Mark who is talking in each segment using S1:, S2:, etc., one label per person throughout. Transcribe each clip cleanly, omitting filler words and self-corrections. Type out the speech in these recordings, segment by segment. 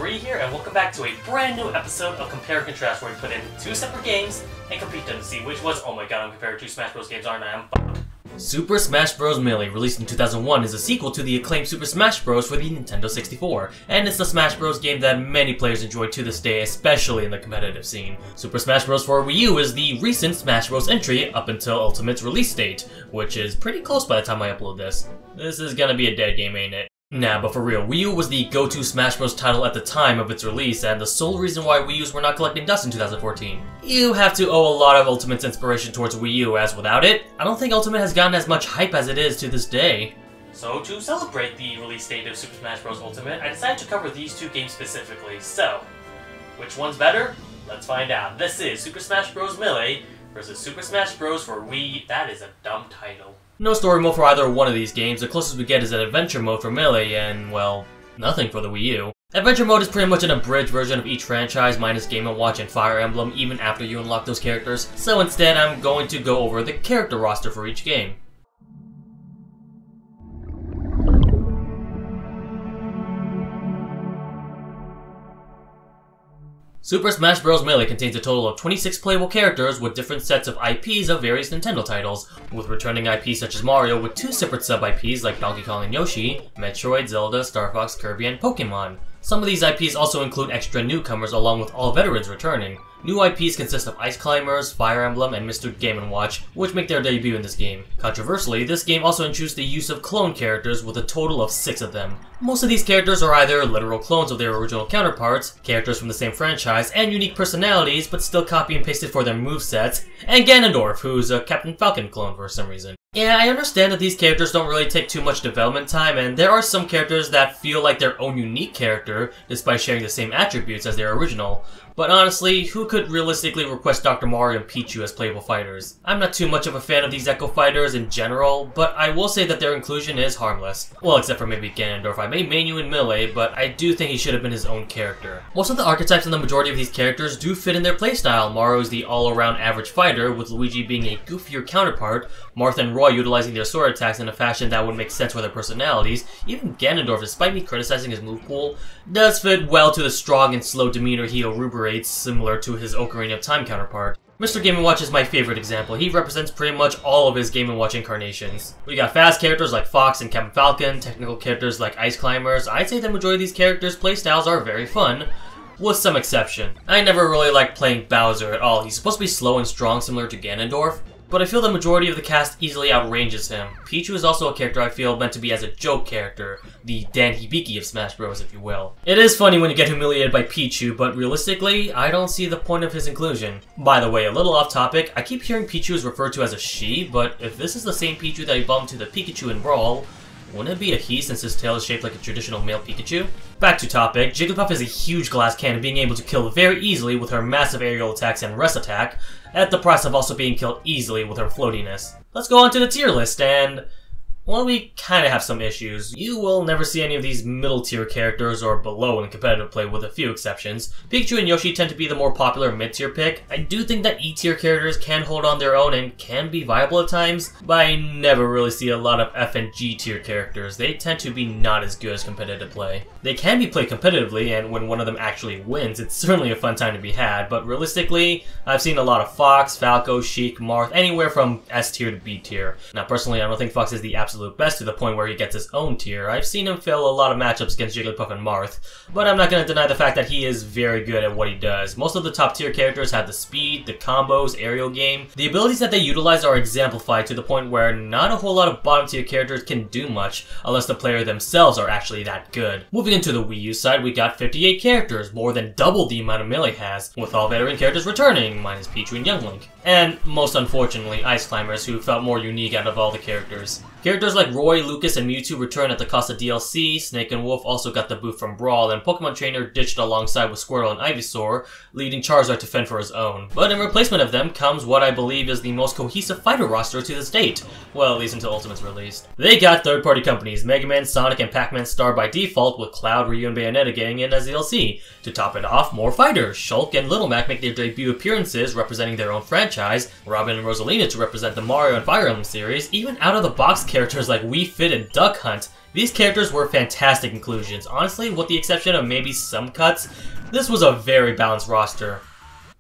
S1: Bree here, and welcome back to a brand new episode of Compare and Contrast, where we put in two separate games and compete them to see which was. Oh my god, I'm comparing two Smash Bros. Games, aren't I? I'm fucked. Super Smash Bros. Melee, released in 2001, is a sequel to the acclaimed Super Smash Bros. For the Nintendo 64, and it's the Smash Bros. Game that many players enjoy to this day, especially in the competitive scene. Super Smash Bros. For Wii U is the recent Smash Bros. Entry up until Ultimate's release date, which is pretty close by the time I upload this. This is gonna be a dead game, ain't it? Nah, but for real, Wii U was the go-to Smash Bros. Title at the time of its release, and the sole reason why Wii U's were not collecting dust in 2014. You have to owe a lot of Ultimate's inspiration towards Wii U, as without it, I don't think Ultimate has gotten as much hype as it is to this day. So to celebrate the release date of Super Smash Bros. Ultimate, I decided to cover these two games specifically. So, which one's better? Let's find out. This is Super Smash Bros. Melee versus Super Smash Bros. For Wii. That is a dumb title. No story mode for either one of these games. The closest we get is an adventure mode for Melee, and, well, nothing for the Wii U. Adventure mode is pretty much an abridged version of each franchise, minus Game & Watch and Fire Emblem, even after you unlock those characters. So instead, I'm going to go over the character roster for each game. Super Smash Bros. Melee contains a total of 26 playable characters with different sets of IPs of various Nintendo titles, with returning IPs such as Mario with two separate sub-IPs like Donkey Kong and Yoshi, Metroid, Zelda, Star Fox, Kirby, and Pokemon. Some of these IPs also include extra newcomers along with all veterans returning. New IPs consist of Ice Climbers, Fire Emblem, and Mr. Game & Watch, which make their debut in this game. Controversially, this game also introduced the use of clone characters with a total of 6 of them. Most of these characters are either literal clones of their original counterparts, characters from the same franchise, and unique personalities, but still copy and pasted for their movesets, and Ganondorf, who's a Captain Falcon clone for some reason. Yeah, I understand that these characters don't really take too much development time, and there are some characters that feel like their own unique character, despite sharing the same attributes as their original. But honestly, who could realistically request Dr. Mario and Pichu as playable fighters? I'm not too much of a fan of these Echo fighters in general, but I will say that their inclusion is harmless. Well, except for maybe Ganondorf. I may main you in Melee, but I do think he should have been his own character. Most of the archetypes and the majority of these characters do fit in their playstyle. Mario is the all-around average fighter, with Luigi being a goofier counterpart, Marth and Roy utilizing their sword attacks in a fashion that would make sense for their personalities. Even Ganondorf, despite me criticizing his move pool, does fit well to the strong and slow demeanor he reverberates, similar to his Ocarina of Time counterpart. Mr. Game & Watch is my favorite example. He represents pretty much all of his Game & Watch incarnations. We got fast characters like Fox and Captain Falcon, technical characters like Ice Climbers. I'd say the majority of these characters' playstyles are very fun, with some exception. I never really liked playing Bowser at all. He's supposed to be slow and strong, similar to Ganondorf, but I feel the majority of the cast easily outranges him. Pichu is also a character I feel meant to be as a joke character, the Dan Hibiki of Smash Bros, if you will. It is funny when you get humiliated by Pichu, but realistically, I don't see the point of his inclusion. By the way, a little off topic, I keep hearing Pichu is referred to as a she, but if this is the same Pichu that evolved to the Pikachu in Brawl, wouldn't it be a he since his tail is shaped like a traditional male Pikachu? Back to topic, Jigglypuff is a huge glass cannon being able to kill very easily with her massive aerial attacks and rest attack, at the price of also being killed easily with her floatiness. Let's go on to the tier list, and well, we kinda have some issues. You will never see any of these middle tier characters or below in competitive play with a few exceptions. Pikachu and Yoshi tend to be the more popular mid-tier pick. I do think that E-tier characters can hold on their own and can be viable at times, but I never really see a lot of F and G tier characters. They tend to be not as good as competitive play. They can be played competitively, and when one of them actually wins, it's certainly a fun time to be had, but realistically, I've seen a lot of Fox, Falco, Sheik, Marth, anywhere from S tier to B tier. Now personally, I don't think Fox is the absolute best to the point where he gets his own tier. I've seen him fail a lot of matchups against Jigglypuff and Marth, but I'm not going to deny the fact that he is very good at what he does. Most of the top tier characters have the speed, the combos, aerial game. The abilities that they utilize are exemplified to the point where not a whole lot of bottom tier characters can do much unless the player themselves are actually that good. Moving into the Wii U side, we got 58 characters, more than double the amount of Melee has, with all veteran characters returning, minus Pichu and Young Link. And, most unfortunately, Ice Climbers, who felt more unique out of all the characters. Characters like Roy, Lucas, and Mewtwo return at the cost of DLC, Snake and Wolf also got the boot from Brawl, and Pokemon Trainer ditched alongside with Squirtle and Ivysaur, leading Charizard to fend for his own. But in replacement of them comes what I believe is the most cohesive fighter roster to this date. Well, at least until Ultimate's released. They got third-party companies, Mega Man, Sonic, and Pac-Man Star by default, with Cloud, Ryu, and Bayonetta getting in as DLC. To top it off, more fighters. Shulk and Little Mac make their debut appearances representing their own franchise, Robin and Rosalina to represent the Mario and Fire Emblem series, even out-of-the-box characters like Wii Fit and Duck Hunt. These characters were fantastic inclusions. Honestly, with the exception of maybe some cuts, this was a very balanced roster.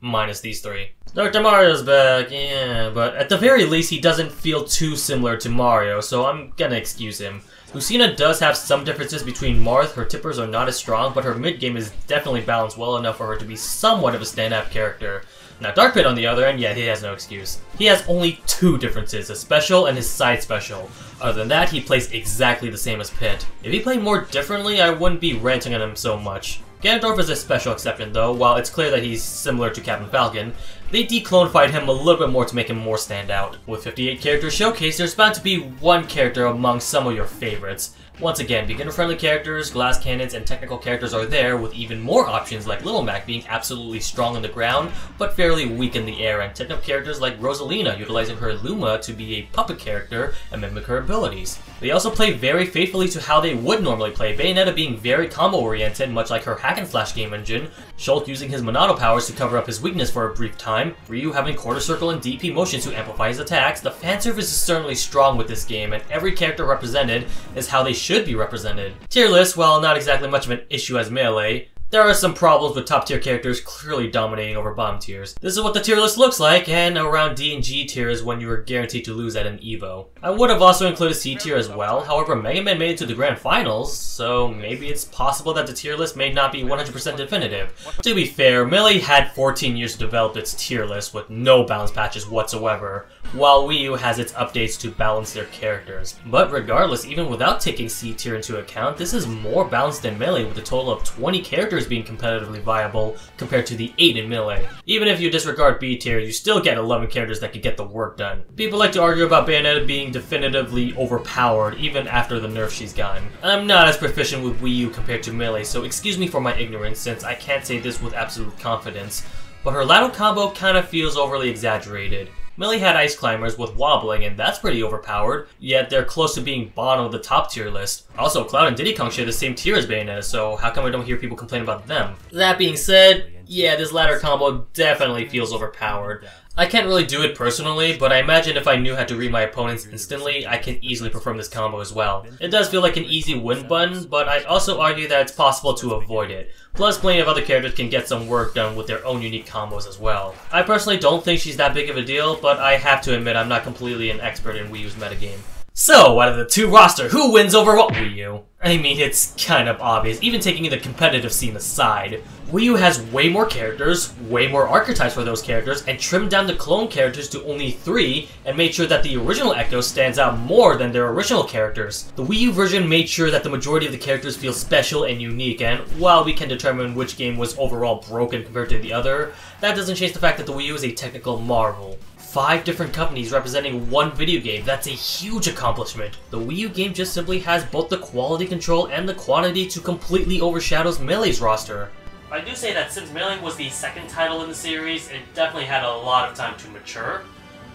S1: Minus these three. Dr. Mario's back, yeah, but at the very least he doesn't feel too similar to Mario, so I'm gonna excuse him. Lucina does have some differences between Marth. Her tippers are not as strong, but her mid-game is definitely balanced well enough for her to be somewhat of a stand-up character. Now Dark Pit on the other end, yeah, he has no excuse. He has only two differences, his special and his side special. Other than that, he plays exactly the same as Pit. If he played more differently, I wouldn't be ranting on him so much. Ganondorf is a special exception though. While it's clear that he's similar to Captain Falcon, they declonified him a little bit more to make him more stand out. With 58 characters showcased, there's bound to be one character among some of your favorites. Once again, beginner-friendly characters, glass cannons, and technical characters are there, with even more options like Little Mac being absolutely strong on the ground, but fairly weak in the air, and technical characters like Rosalina utilizing her Luma to be a puppet character and mimic her abilities. They also play very faithfully to how they would normally play, Bayonetta being very combo-oriented, much like her hack-and-slash game engine, Shulk using his Monado powers to cover up his weakness for a brief time, Ryu having quarter circle and DP motion to amplify his attacks. The fanservice is certainly strong with this game, and every character represented is how they should be represented. Tier list, while not exactly much of an issue as Melee, there are some problems with top tier characters clearly dominating over bottom tiers. This is what the tier list looks like, and around D and G tier is when you are guaranteed to lose at an EVO. I would have also included C tier as well, however Mega Man made it to the grand finals, so maybe it's possible that the tier list may not be 100% definitive. To be fair, Melee had 14 years to develop its tier list with no balance patches whatsoever, while Wii U has its updates to balance their characters. But regardless, even without taking C tier into account, this is more balanced than Melee with a total of 20 characters being competitively viable compared to the 8 in Melee. Even if you disregard B tier, you still get 11 characters that can get the work done. People like to argue about Bayonetta being definitively overpowered even after the nerf she's gotten. I'm not as proficient with Wii U compared to Melee, so excuse me for my ignorance since I can't say this with absolute confidence, but her Lado combo kinda feels overly exaggerated. Melee had Ice Climbers with wobbling, and that's pretty overpowered, yet they're close to being bottom of the top tier list. Also, Cloud and Diddy Kong share the same tier as Bayonetta, so how come I don't hear people complain about them? That being said, yeah, this latter combo definitely feels overpowered. I can't really do it personally, but I imagine if I knew how to read my opponents instantly, I can easily perform this combo as well. It does feel like an easy win button, but I'd also argue that it's possible to avoid it. Plus, plenty of other characters can get some work done with their own unique combos as well. I personally don't think she's that big of a deal, but I have to admit I'm not completely an expert in Wii U's metagame. So, out of the two roster, who wins over what? Wii U. I mean, it's kind of obvious, even taking the competitive scene aside. Wii U has way more characters, way more archetypes for those characters, and trimmed down the clone characters to only 3, and made sure that the original Echo stands out more than their original characters. The Wii U version made sure that the majority of the characters feel special and unique, and while we can determine which game was overall broken compared to the other, that doesn't change the fact that the Wii U is a technical marvel. 5 different companies representing one video game, that's a huge accomplishment. The Wii U game just simply has both the quality control and the quantity to completely overshadows Melee's roster. I do say that since Melee was the second title in the series, it definitely had a lot of time to mature.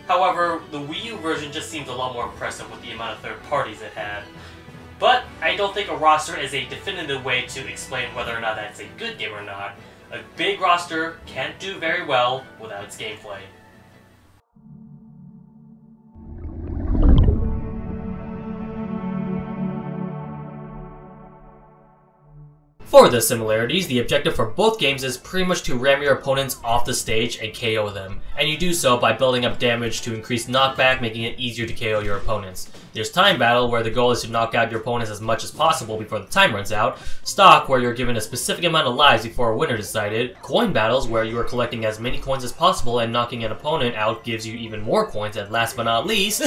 S1: However, the Wii U version just seems a lot more impressive with the amount of third parties it had. But I don't think a roster is a definitive way to explain whether or not that's a good game or not. A big roster can't do very well without its gameplay. For the similarities, the objective for both games is pretty much to ram your opponents off the stage and KO them, and you do so by building up damage to increase knockback, making it easier to KO your opponents. There's Time Battle, where the goal is to knock out your opponents as much as possible before the time runs out, Stock, where you're given a specific amount of lives before a winner is decided, Coin Battles, where you are collecting as many coins as possible and knocking an opponent out gives you even more coins, and last but not least...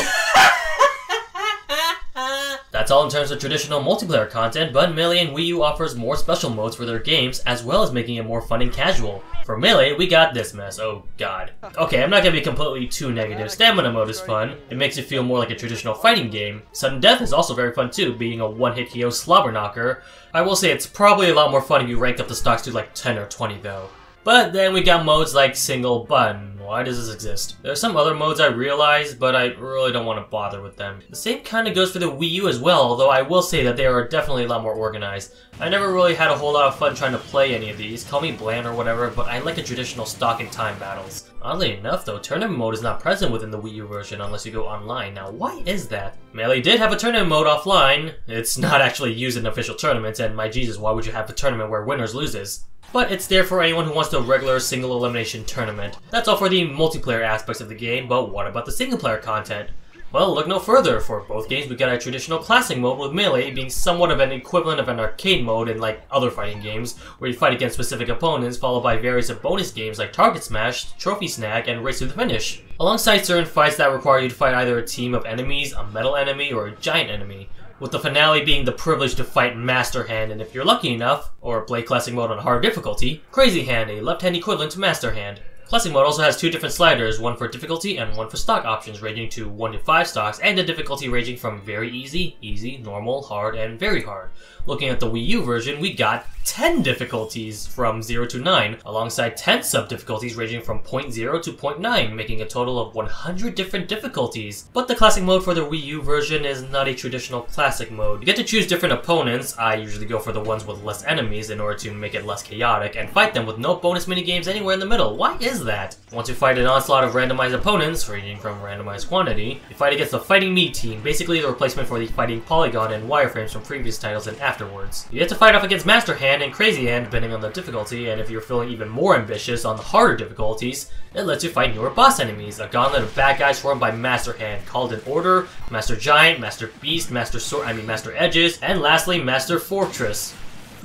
S1: That's all in terms of traditional multiplayer content, but Melee and Wii U offers more special modes for their games, as well as making it more fun and casual. For Melee, we got this mess, oh god. Okay, I'm not gonna be completely too negative. Stamina mode is fun, it makes it feel more like a traditional fighting game. Sudden Death is also very fun too, being a one-hit KO slobber knocker. I will say it's probably a lot more fun if you rank up the stocks to like 10 or 20 though. But then we got modes like Single Button, Why does this exist? There are some other modes I realize, but I really don't want to bother with them. The same kind of goes for the Wii U as well, although I will say that they are definitely a lot more organized. I never really had a whole lot of fun trying to play any of these, call me bland or whatever, but I like the traditional stock and time battles. Oddly enough though, tournament mode is not present within the Wii U version unless you go online. Now why is that? Melee did have a tournament mode offline. It's not actually used in official tournaments, and my Jesus, why would you have a tournament where winners loses? But it's there for anyone who wants the regular single elimination tournament. That's all for the multiplayer aspects of the game, but what about the single player content? Well, look no further. For both games, we got a traditional classic mode, with Melee being somewhat of an equivalent of an arcade mode in like other fighting games, where you fight against specific opponents, followed by various bonus games like Target Smash, Trophy Snag, and Race to the Finish. Alongside certain fights that require you to fight either a team of enemies, a metal enemy, or a giant enemy, with the finale being the privilege to fight Master Hand, and if you're lucky enough, or play Classic Mode on hard difficulty, Crazy Hand, a left-hand equivalent to Master Hand. Classic Mode also has two different sliders, one for difficulty and one for stock options, ranging to 1 to 5 stocks, and the difficulty ranging from very easy, easy, normal, hard, and very hard. Looking at the Wii U version, we got 10 difficulties from 0 to 9, alongside 10 sub-difficulties ranging from 0.0 to 0.9, making a total of 100 different difficulties. But the Classic Mode for the Wii U version is not a traditional Classic Mode. You get to choose different opponents. I usually go for the ones with less enemies in order to make it less chaotic, and fight them with no bonus minigames anywhere in the middle. Why is that? Once you fight an onslaught of randomized opponents, ranging from randomized quantity, you fight against the Fighting Meat team, basically the replacement for the Fighting Polygon and Wireframes from previous titles and afterwards. You get to fight off against Master Hand and Crazy Hand depending on the difficulty, and if you're feeling even more ambitious on the harder difficulties, it lets you fight newer boss enemies, a gauntlet of bad guys formed by Master Hand, called in order Master Giant, Master Beast, Master Edges, and lastly Master Fortress.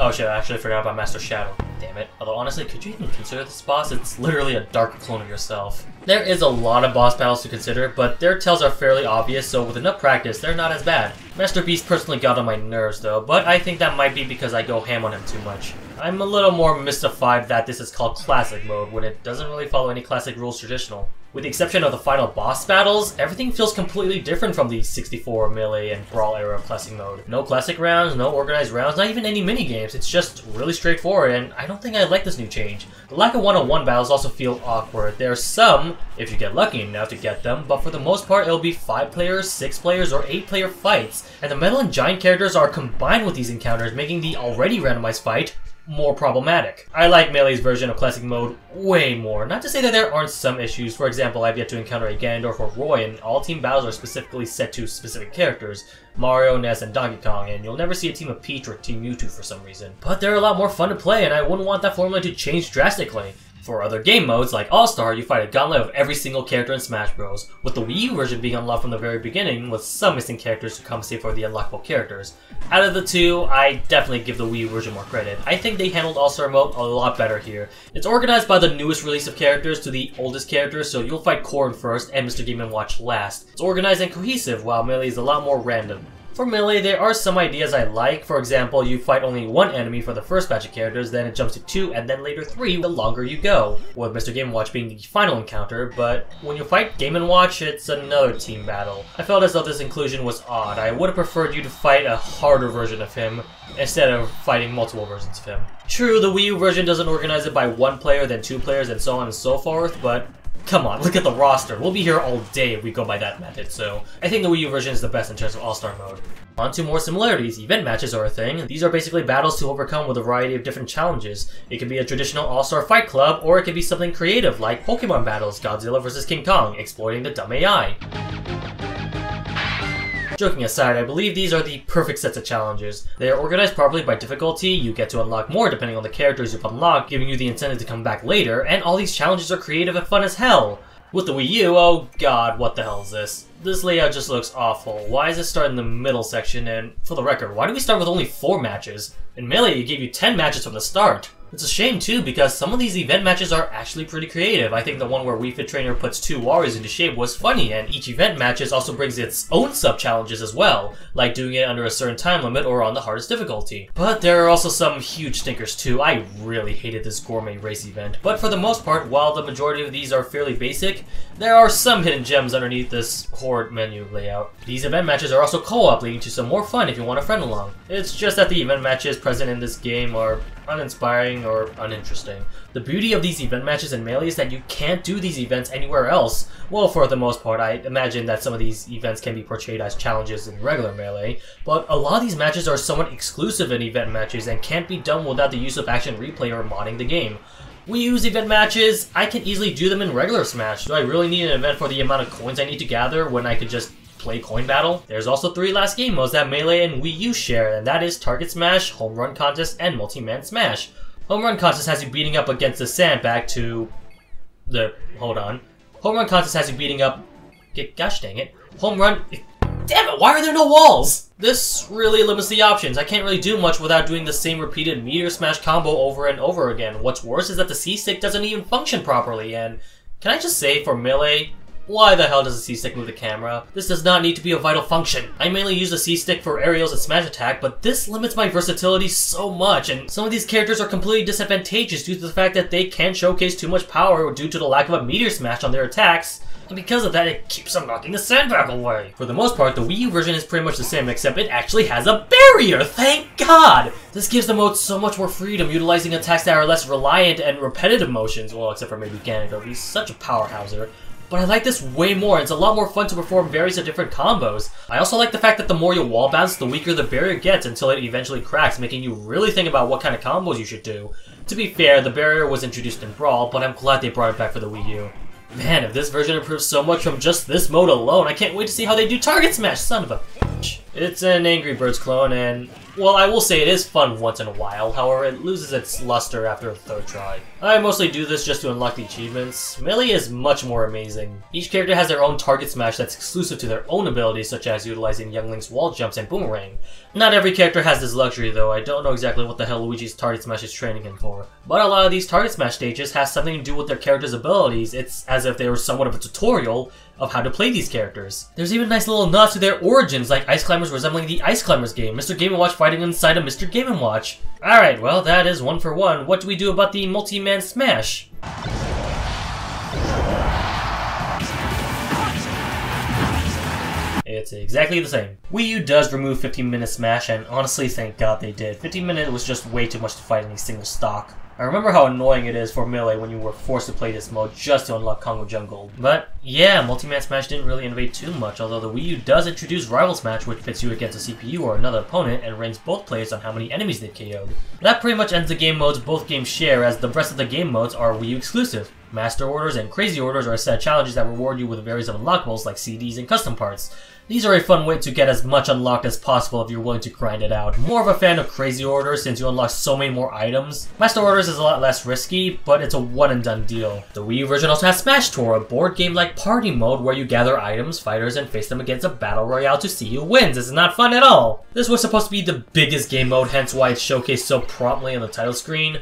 S1: Oh shit, I actually forgot about Master Shadow. Damn it. Although honestly, could you even consider this boss? It's literally a dark clone of yourself. There is a lot of boss battles to consider, but their tells are fairly obvious, so with enough practice, they're not as bad. Master Beast personally got on my nerves though, but I think that might be because I go ham on him too much. I'm a little more mystified that this is called Classic Mode when it doesn't really follow any classic rules traditional. With the exception of the final boss battles, everything feels completely different from the 64, Melee, and Brawl era of Classic Mode. No classic rounds, no organized rounds, not even any minigames. It's just really straightforward, and I don't think I like this new change. The lack of one-on-one battles also feel awkward. There are some, if you get lucky enough to get them, but for the most part it'll be 5 players, 6 players, or 8 player fights, and the metal and giant characters are combined with these encounters, making the already randomized fight more problematic. I like Melee's version of Classic Mode way more. Not to say that there aren't some issues. For example, I've yet to encounter a Ganondorf or Roy, and all team battles are specifically set to specific characters. Mario, Ness, and Donkey Kong, and you'll never see a team of Peach or Team Mewtwo for some reason. But they're a lot more fun to play, and I wouldn't want that formula to change drastically. For other game modes, like All-Star, you fight a gauntlet of every single character in Smash Bros., with the Wii U version being unlocked from the very beginning, with some missing characters to compensate for the unlockable characters. Out of the two, I definitely give the Wii U version more credit. I think they handled All-Star mode a lot better here. It's organized by the newest release of characters to the oldest characters, so you'll fight Corrin first and Mr. Game & Watch last. It's organized and cohesive, while Melee is a lot more random. For Melee, there are some ideas I like. For example, you fight only one enemy for the first batch of characters, then it jumps to 2, and then later 3 the longer you go, with Mr. Game & Watch being the final encounter, but when you fight Game & Watch, it's another team battle. I felt as though this inclusion was odd. I would have preferred you to fight a harder version of him, instead of fighting multiple versions of him. True, the Wii U version doesn't organize it by 1 player, then 2 players, and so on and so forth, but come on, look at the roster. We'll be here all day if we go by that method, so I think the Wii U version is the best in terms of All-Star mode. On to more similarities. Event matches are a thing. These are basically battles to overcome with a variety of different challenges. It could be a traditional All-Star Fight Club, or it could be something creative like Pokemon battles, Godzilla vs. King Kong, exploiting the dumb AI. Joking aside, I believe these are the perfect sets of challenges. They are organized properly by difficulty, you get to unlock more depending on the characters you've unlocked, giving you the incentive to come back later, and all these challenges are creative and fun as hell. With the Wii U, oh god, what the hell is this? This layout just looks awful. Why does it start in the middle section? And for the record, why do we start with only 4 matches? In Melee, it gave you 10 matches from the start. It's a shame too, because some of these event matches are actually pretty creative. I think the one where Wii Fit Trainer puts 2 warriors into shape was funny, and each event matches also brings its own sub-challenges as well, like doing it under a certain time limit or on the hardest difficulty. But there are also some huge stinkers too. I really hated this gourmet race event, but for the most part, while the majority of these are fairly basic, there are some hidden gems underneath this horde menu layout. These event matches are also co-op, leading to some more fun if you want a friend along. It's just that the event matches present in this game are uninspiring or uninteresting. The beauty of these event matches in Melee is that you can't do these events anywhere else. Well, for the most part, I imagine that some of these events can be portrayed as challenges in regular Melee, but a lot of these matches are somewhat exclusive in event matches and can't be done without the use of action replay or modding the game. We use event matches, I can easily do them in regular Smash. Do I really need an event for the amount of coins I need to gather when I could just play coin battle? There's also 3 last game modes that Melee and Wii U share, and that is Target Smash, Home Run Contest, and Multi-Man Smash. Home Run Contest has you beating up against the sandbag to hold on. Home Run Contest has you beating up... Gosh dang it. Home Run... Damn it, why are there no walls? This really limits the options. I can't really do much without doing the same repeated meteor smash combo over and over again. What's worse is that the C-Stick doesn't even function properly, and... Can I just say, for Melee, why the hell does the C-Stick move the camera? This does not need to be a vital function. I mainly use the C-Stick for aerials and smash attack, but this limits my versatility so much, and some of these characters are completely disadvantageous due to the fact that they can't showcase too much power due to the lack of a meteor smash on their attacks. And because of that, it keeps on knocking the sandbag away. For the most part, the Wii U version is pretty much the same, except it actually has a barrier, thank God! This gives the mode so much more freedom, utilizing attacks that are less reliant and repetitive motions, well, except for maybe Ganondorf, he's such a powerhouser. But I like this way more, it's a lot more fun to perform various different combos. I also like the fact that the more you wall bounce, the weaker the barrier gets until it eventually cracks, making you really think about what kind of combos you should do. To be fair, the barrier was introduced in Brawl, but I'm glad they brought it back for the Wii U. Man, if this version improves so much from just this mode alone, I can't wait to see how they do Target Smash, son of a bitch. It's an Angry Birds clone, and, well, I will say it is fun once in a while, however, it loses its luster after a 3rd try. I mostly do this just to unlock the achievements. Melee is much more amazing. Each character has their own Target Smash that's exclusive to their own abilities, such as utilizing Young Link's wall jumps and boomerang. Not every character has this luxury though, I don't know exactly what the hell Luigi's Target Smash is training him for. But a lot of these Target Smash stages has something to do with their character's abilities, it's as if they were somewhat of a tutorial of how to play these characters. There's even nice little nods to their origins, like Ice Climbers resembling the Ice Climbers game, Mr. Game & Watch fighting inside of Mr. Game & Watch. Alright, well that is 1 for 1. What do we do about the Multi-Man Smash? It's exactly the same. Wii U does remove 15-minute Smash, and honestly, thank God they did. 15-minute was just way too much to fight in a single stock. I remember how annoying it is for Melee when you were forced to play this mode just to unlock Congo Jungle. But yeah, Multi-Man Smash didn't really innovate too much, although the Wii U does introduce Rival Smash, which pits you against a CPU or another opponent and ranks both players on how many enemies they've KO'd. That pretty much ends the game modes both games share, as the rest of the game modes are Wii U exclusive. Master Orders and Crazy Orders are a set of challenges that reward you with various unlockables like CDs and custom parts. These are a fun way to get as much unlocked as possible if you're willing to grind it out. More of a fan of Crazy Orders since you unlock so many more items. Master Orders is a lot less risky, but it's a one and done deal. The Wii U version also has Smash Tour, a board game like party mode where you gather items, fighters, and face them against a battle royale to see who wins. This is not fun at all. This was supposed to be the biggest game mode, hence why it's showcased so promptly on the title screen.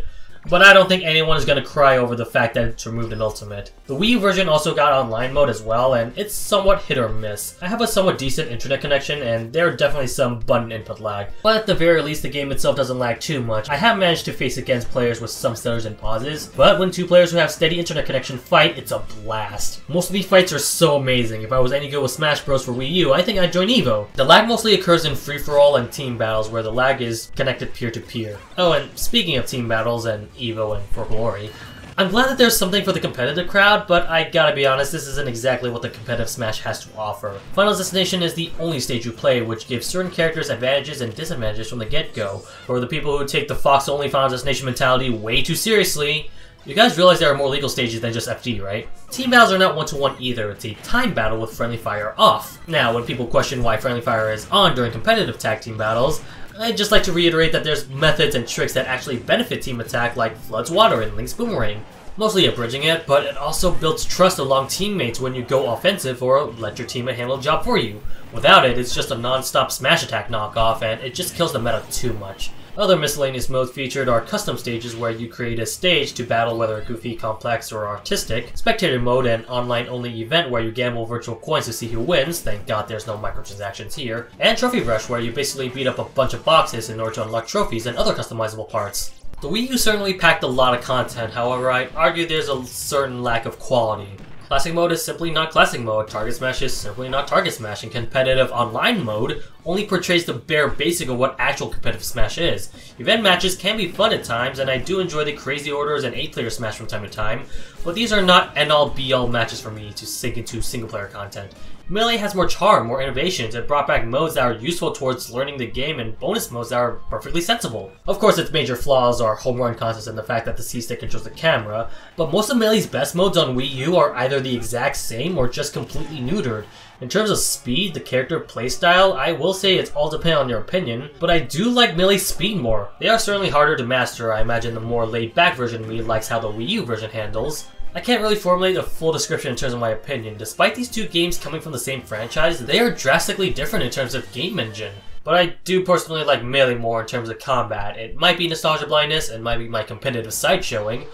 S1: But I don't think anyone is going to cry over the fact that it's removed in Ultimate. The Wii U version also got online mode as well, and it's somewhat hit or miss. I have a somewhat decent internet connection, and there are definitely some button input lag. But at the very least, the game itself doesn't lag too much. I have managed to face against players with some stutters and pauses, but when 2 players who have steady internet connection fight, it's a blast. Most of these fights are so amazing. If I was any good with Smash Bros for Wii U, I think I'd join EVO. The lag mostly occurs in free-for-all and team battles, where the lag is connected peer-to-peer. Oh, and speaking of team battles and EVO and For Glory, I'm glad that there's something for the competitive crowd, but I gotta be honest, this isn't exactly what the competitive Smash has to offer. Final Destination is the only stage you play, which gives certain characters advantages and disadvantages from the get-go. For the people who take the Fox-only Final Destination mentality way too seriously, you guys realize there are more legal stages than just FD, right? Team battles are not one-to-one either, it's a time battle with friendly fire off. Now, when people question why friendly fire is on during competitive tag team battles, I'd just like to reiterate that there's methods and tricks that actually benefit team attack, like Flood's Water and Link's Boomerang. Mostly abridging it, but it also builds trust among teammates when you go offensive or let your teammate handle the job for you. Without it, it's just a non-stop smash attack knockoff, and it just kills the meta too much. Other miscellaneous modes featured are custom stages where you create a stage to battle whether goofy, complex, or artistic, spectator mode, and online-only event where you gamble virtual coins to see who wins, thank God there's no microtransactions here, and Trophy Rush where you basically beat up a bunch of boxes in order to unlock trophies and other customizable parts. The Wii U certainly packed a lot of content, however I'd argue there's a certain lack of quality. Classic mode is simply not Classic mode, Target Smash is simply not Target Smash, and competitive online mode only portrays the bare basic of what actual competitive Smash is. Event matches can be fun at times, and I do enjoy the crazy orders and 8-player Smash from time to time, but these are not end-all be-all matches for me to sink into single-player content. Melee has more charm, more innovations, and brought back modes that are useful towards learning the game and bonus modes that are perfectly sensible. Of course, its major flaws are home run contests and the fact that the C-stick controls the camera, but most of Melee's best modes on Wii U are either the exact same or just completely neutered. In terms of speed, the character playstyle, I will say it's all dependent on your opinion, but I do like Melee's speed more. They are certainly harder to master. I imagine the more laid-back version of me likes how the Wii U version handles. I can't really formulate a full description in terms of my opinion. Despite these two games coming from the same franchise, they are drastically different in terms of game engine. But I do personally like Melee more in terms of combat. It might be nostalgia blindness, and might be my competitive side showing,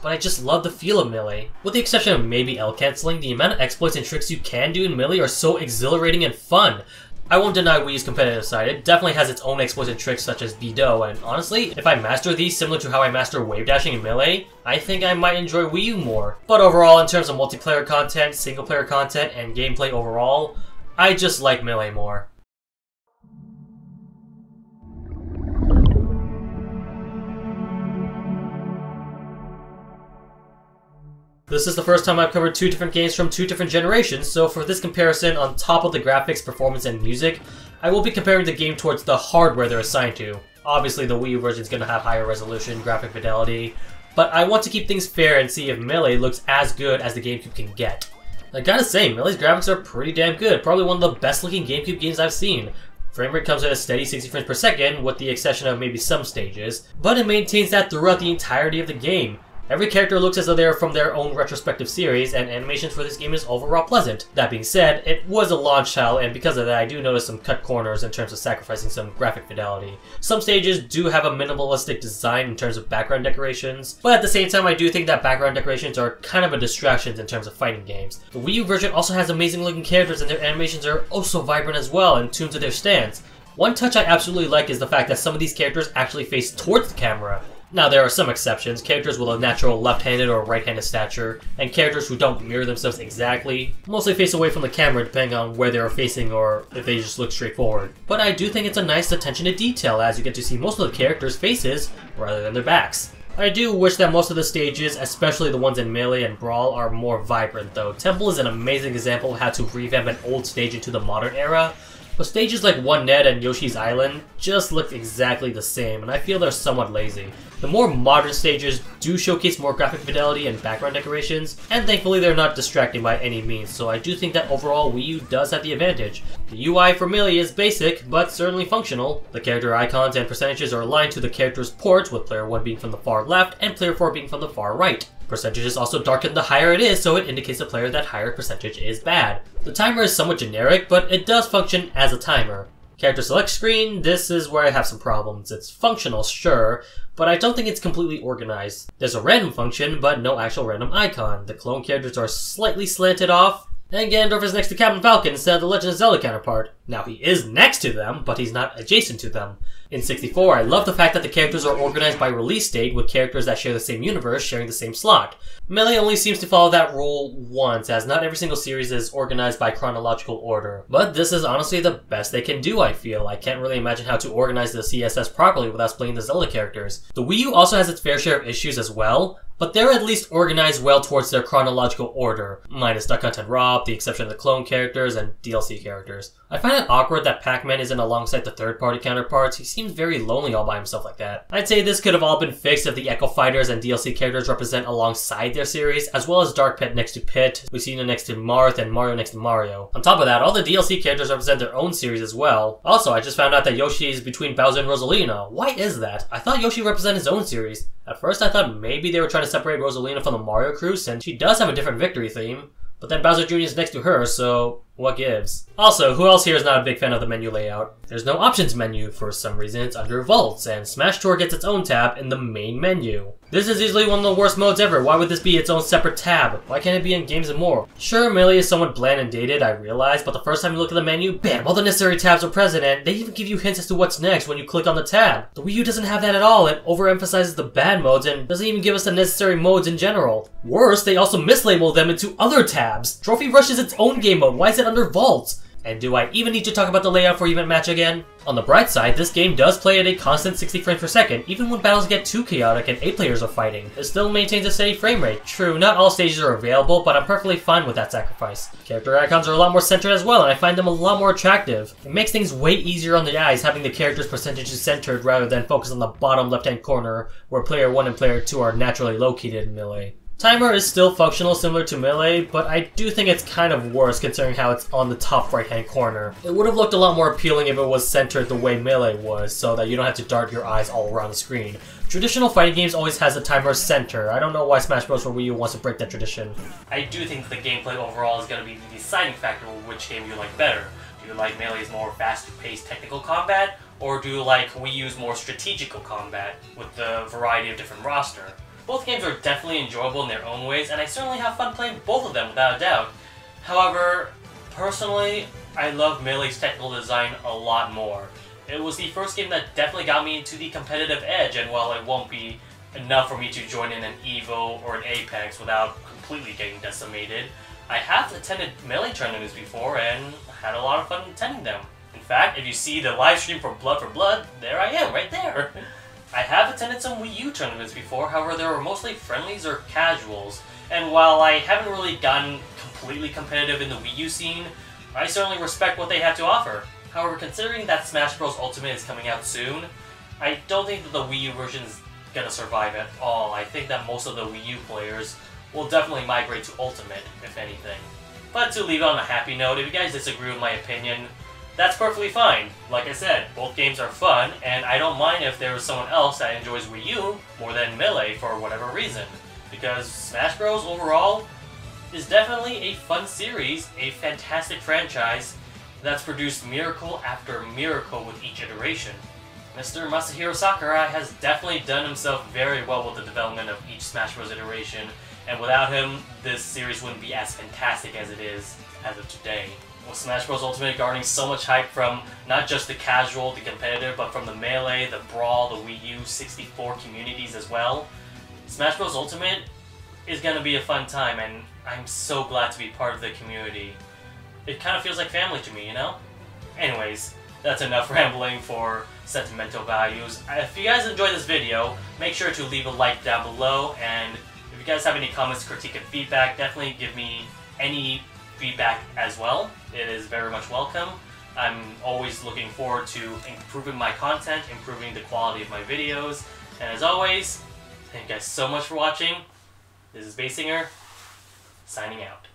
S1: but I just love the feel of Melee. With the exception of maybe L canceling, the amount of exploits and tricks you can do in Melee are so exhilarating and fun. I won't deny Wii U's competitive side, it definitely has its own exploits and tricks such as Bido, and honestly, if I master these similar to how I master wave dashing in Melee, I think I might enjoy Wii U more. But overall, in terms of multiplayer content, single player content, and gameplay overall, I just like Melee more. This is the first time I've covered two different games from two different generations, so for this comparison, on top of the graphics, performance, and music, I will be comparing the game towards the hardware they're assigned to. Obviously, the Wii U version is going to have higher resolution, graphic fidelity, but I want to keep things fair and see if Melee looks as good as the GameCube can get. I gotta say, Melee's graphics are pretty damn good, probably one of the best looking GameCube games I've seen. Frame rate comes at a steady 60 frames per second, with the exception of maybe some stages, but it maintains that throughout the entirety of the game. Every character looks as though they are from their own retrospective series, and animations for this game is overall pleasant. That being said, it was a launch title, and because of that I do notice some cut corners in terms of sacrificing some graphic fidelity. Some stages do have a minimalistic design in terms of background decorations, but at the same time I do think that background decorations are kind of a distraction in terms of fighting games. The Wii U version also has amazing looking characters, and their animations are oh so vibrant as well and tuned to their stance. One touch I absolutely like is the fact that some of these characters actually face towards the camera. Now, there are some exceptions, characters with a natural left-handed or right-handed stature, and characters who don't mirror themselves exactly, mostly face away from the camera depending on where they are facing or if they just look straight forward. But I do think it's a nice attention to detail as you get to see most of the characters' faces rather than their backs. I do wish that most of the stages, especially the ones in Melee and Brawl, are more vibrant though. Temple is an amazing example of how to revamp an old stage into the modern era, but stages like One Net and Yoshi's Island just look exactly the same, and I feel they're somewhat lazy. The more modern stages do showcase more graphic fidelity and background decorations, and thankfully they're not distracting by any means, so I do think that overall Wii U does have the advantage. The UI for Melee is basic, but certainly functional. The character icons and percentages are aligned to the character's ports, with player 1 being from the far left and player 4 being from the far right. Percentages also darken the higher it is, so it indicates to the player that higher percentage is bad. The timer is somewhat generic, but it does function as a timer. Character select screen, this is where I have some problems. It's functional, sure, but I don't think it's completely organized. There's a random function, but no actual random icon. The clone characters are slightly slanted off, and Ganondorf is next to Captain Falcon instead of the Legend of Zelda counterpart. Now, he is next to them, but he's not adjacent to them. In 64, I love the fact that the characters are organized by release date, with characters that share the same universe sharing the same slot. Melee only seems to follow that rule once, as not every single series is organized by chronological order. But this is honestly the best they can do, I feel. I can't really imagine how to organize the CSS properly without splitting the Zelda characters. The Wii U also has its fair share of issues as well, but they're at least organized well towards their chronological order, minus Duck Hunt and Rob, the exception of the clone characters and DLC characters. I find it awkward that Pac-Man isn't alongside the third-party counterparts. He seems very lonely all by himself like that. I'd say this could have all been fixed if the Echo Fighters and DLC characters represent alongside their series, as well as Dark Pit next to Pit, Lucina next to Marth, and Mario next to Mario. On top of that, all the DLC characters represent their own series as well. Also, I just found out that Yoshi is between Bowser and Rosalina. Why is that? I thought Yoshi represented his own series. At first I thought maybe they were trying to separate Rosalina from the Mario crew since she does have a different victory theme, but then Bowser Jr. is next to her, so what gives? Also, who else here is not a big fan of the menu layout? There's no options menu. For some reason it's under Vaults, and Smash Tour gets its own tab in the main menu. This is easily one of the worst modes ever. Why would this be its own separate tab? Why can't it be in Games and More? Sure, Melee is somewhat bland and dated, I realize, but the first time you look at the menu, bam, all the necessary tabs are present, and they even give you hints as to what's next when you click on the tab. The Wii U doesn't have that at all. It overemphasizes the bad modes and doesn't even give us the necessary modes in general. Worse, they also mislabel them into other tabs. Trophy Rush is its own game mode. Why is it under Vaults? And do I even need to talk about the layout for Event Match again? On the bright side, this game does play at a constant 60 frames per second, even when battles get too chaotic and 8 players are fighting. It still maintains a steady frame rate. True, not all stages are available, but I'm perfectly fine with that sacrifice. Character icons are a lot more centered as well, and I find them a lot more attractive. It makes things way easier on the eyes having the character's percentages centered rather than focused on the bottom left-hand corner, where player 1 and player 2 are naturally located in Melee. Timer is still functional similar to Melee, but I do think it's kind of worse considering how it's on the top right hand corner. It would have looked a lot more appealing if it was centered the way Melee was, so that you don't have to dart your eyes all around the screen. Traditional fighting games always has the timer center. I don't know why Smash Bros. For Wii U wants to break that tradition. I do think the gameplay overall is going to be the deciding factor of which game you like better. Do you like Melee's more faster-paced technical combat, or do you like Wii U's more strategical combat with the variety of different roster? Both games are definitely enjoyable in their own ways, and I certainly have fun playing both of them without a doubt. However, personally, I love Melee's technical design a lot more. It was the first game that definitely got me into the competitive edge, and while it won't be enough for me to join in an EVO or an Apex without completely getting decimated, I have attended Melee tournaments before and had a lot of fun attending them. In fact, if you see the live stream for Blood, there I am, right there! I have attended some Wii U tournaments before, however they were mostly friendlies or casuals, and while I haven't really gotten completely competitive in the Wii U scene, I certainly respect what they have to offer. However, considering that Smash Bros. Ultimate is coming out soon, I don't think that the Wii U version is gonna survive at all. I think that most of the Wii U players will definitely migrate to Ultimate, if anything. But to leave it on a happy note, if you guys disagree with my opinion, that's perfectly fine. Like I said, both games are fun, and I don't mind if there is someone else that enjoys Wii U more than Melee for whatever reason. Because Smash Bros. Overall is definitely a fun series, a fantastic franchise that's produced miracle after miracle with each iteration. Mr. Masahiro Sakurai has definitely done himself very well with the development of each Smash Bros. Iteration, and without him, this series wouldn't be as fantastic as it is as of today. With Smash Bros. Ultimate garnering so much hype from not just the casual, the competitive, but from the Melee, the Brawl, the Wii U 64 communities as well, Smash Bros. Ultimate is going to be a fun time, and I'm so glad to be part of the community. It kind of feels like family to me, you know? Anyways, that's enough rambling for sentimental values. If you guys enjoyed this video, make sure to leave a like down below, and if you guys have any comments, critique, and feedback, definitely give me any feedback as well. It is very much welcome. I'm always looking forward to improving my content, improving the quality of my videos, and as always, thank you guys so much for watching. This is Basinger, signing out.